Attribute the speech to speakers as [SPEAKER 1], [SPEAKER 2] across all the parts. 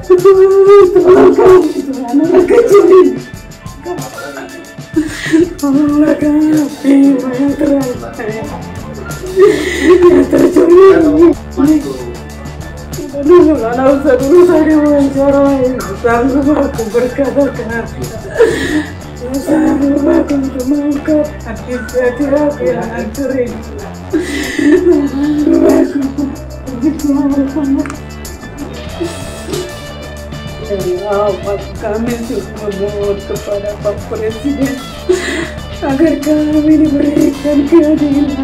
[SPEAKER 1] Tolong kami, Tuhan, anak kecil ini. Tolonglah kami yang tercuri. Aduh, anak usah dulu tadi wawancara yang sanggup aku berkata-kata. Sanggup aku untuk mengungkap hati aku yang hancur ini. Sanggup aku bicara sama. Dari awal kami sudah memohon kepada Pak Presiden agar kami diberikan keadilan,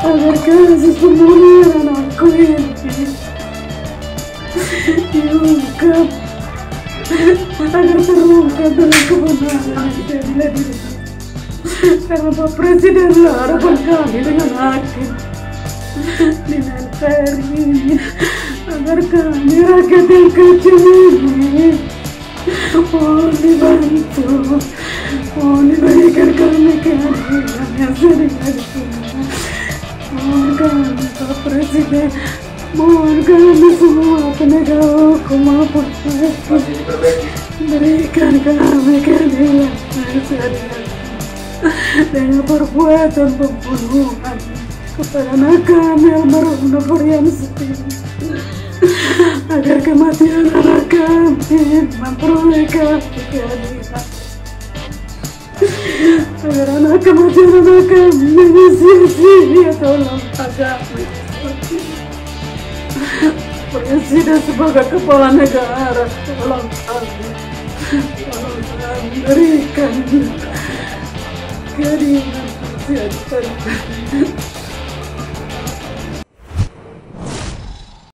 [SPEAKER 1] agar kasus pembunuhan anakku ini diungkap, agar terungkap dengan kebenaran yang terjadi. Karena Pak Presiden lah harapan kami dengan hakim, dengan Ferry, agar kami rakyat yang kecil ini mohon dibantu, mohon diberikan kami keadilan yang sering-sering. Mohon kami Pak Presiden, mohon kami semua penegak hukum maupun hakim, berikan kami keadilan yang sering dengan perbuatan pembunuhan kepada anak kami almarhum Nofrian Setiawan, agar kematian anak kami memperoleh keadilan, agar kematian anak kami sia-sia. Tolong kami Presiden sebagai kepala negara, tolong kami berikan keadilan yang setiap